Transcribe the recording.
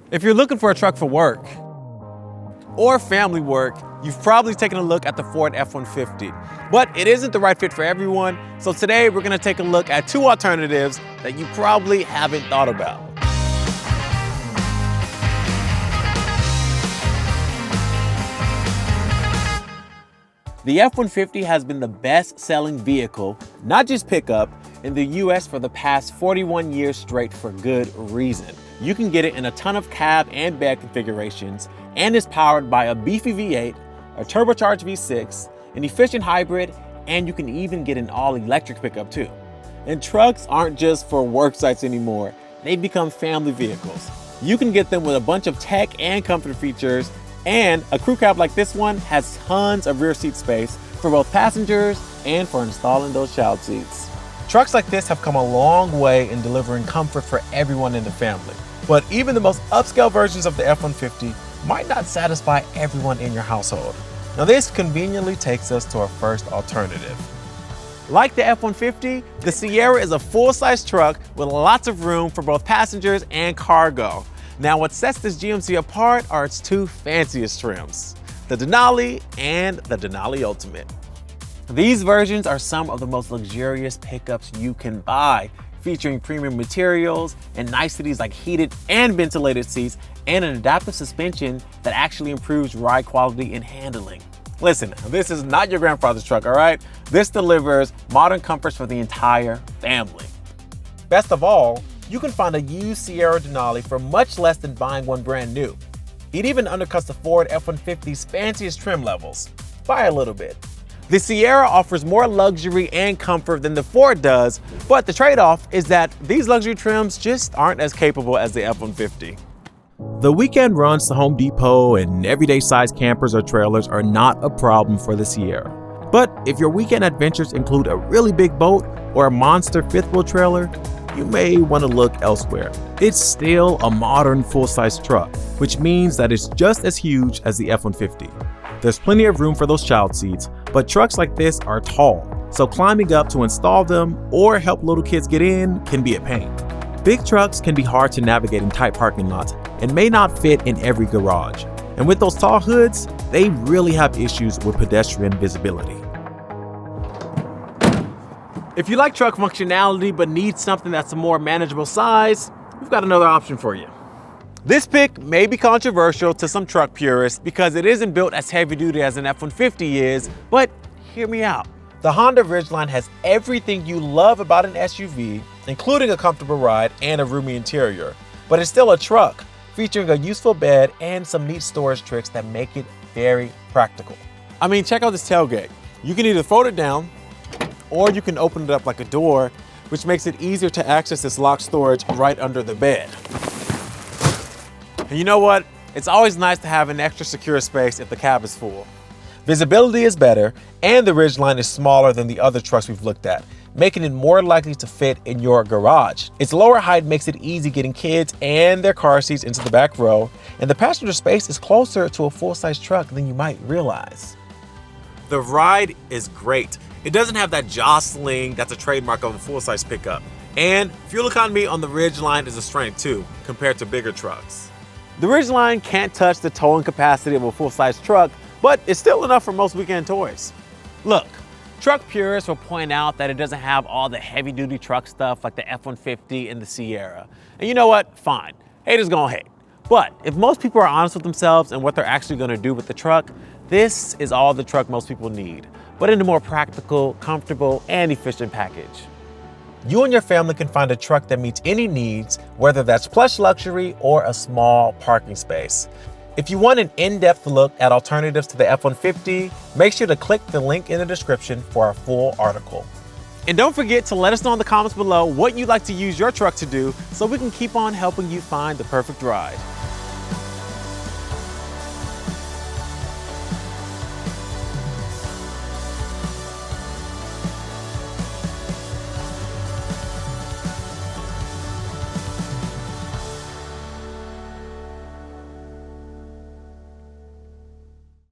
If you're looking for a truck for work or family work, you've probably taken a look at the Ford F-150, but it isn't the right fit for everyone. So today we're gonna take a look at two alternatives that you probably haven't thought about. The F-150 has been the best-selling vehicle, not just pickup, in the US for the past 41 years straight for good reason. You can get it in a ton of cab and bed configurations, and is powered by a beefy V8, a turbocharged V6, an efficient hybrid, and you can even get an all-electric pickup too. And trucks aren't just for work sites anymore, they've become family vehicles. You can get them with a bunch of tech and comfort features, and a crew cab like this one has tons of rear seat space for both passengers and for installing those child seats. Trucks like this have come a long way in delivering comfort for everyone in the family. But even the most upscale versions of the F-150 might not satisfy everyone in your household. Now this conveniently takes us to our first alternative. Like the F-150, the Sierra is a full-size truck with lots of room for both passengers and cargo. Now what sets this GMC apart are its two fanciest trims, the Denali and the Denali Ultimate. These versions are some of the most luxurious pickups you can buy, featuring premium materials and niceties like heated and ventilated seats and an adaptive suspension that actually improves ride quality and handling. Listen, this is not your grandfather's truck, all right? This delivers modern comforts for the entire family. Best of all, you can find a used Sierra Denali for much less than buying one brand new. It even undercuts the Ford F-150's fanciest trim levels by a little bit. The Sierra offers more luxury and comfort than the Ford does, but the trade-off is that these luxury trims just aren't as capable as the F-150. The weekend runs to Home Depot and everyday size campers or trailers are not a problem for the Sierra. But if your weekend adventures include a really big boat or a monster fifth wheel trailer, you may want to look elsewhere. It's still a modern full-size truck, which means that it's just as huge as the F-150. There's plenty of room for those child seats, but trucks like this are tall, so climbing up to install them or help little kids get in can be a pain. Big trucks can be hard to navigate in tight parking lots and may not fit in every garage. And with those tall hoods, they really have issues with pedestrian visibility. If you like truck functionality but need something that's a more manageable size, we've got another option for you. This pick may be controversial to some truck purists because it isn't built as heavy duty as an F-150 is, but hear me out. The Honda Ridgeline has everything you love about an SUV, including a comfortable ride and a roomy interior, but it's still a truck, featuring a useful bed and some neat storage tricks that make it very practical. I mean, check out this tailgate. You can either fold it down, or you can open it up like a door, which makes it easier to access this locked storage right under the bed. And you know what? It's always nice to have an extra secure space if the cab is full. Visibility is better, and the Ridgeline is smaller than the other trucks we've looked at, making it more likely to fit in your garage. Its lower height makes it easy getting kids and their car seats into the back row, and the passenger space is closer to a full-size truck than you might realize. The ride is great. It doesn't have that jostling that's a trademark of a full-size pickup. And fuel economy on the Ridgeline is a strength too, compared to bigger trucks. The Ridgeline can't touch the towing capacity of a full-size truck, but it's still enough for most weekend toys. Look, truck purists will point out that it doesn't have all the heavy-duty truck stuff like the F-150 and the Sierra. And you know what? Fine. Haters gonna hate. But if most people are honest with themselves and what they're actually gonna do with the truck, this is all the truck most people need, but in a more practical, comfortable, and efficient package. You and your family can find a truck that meets any needs, whether that's plush luxury or a small parking space. If you want an in-depth look at alternatives to the F-150, make sure to click the link in the description for our full article. And don't forget to let us know in the comments below what you'd like to use your truck to do so we can keep on helping you find the perfect ride.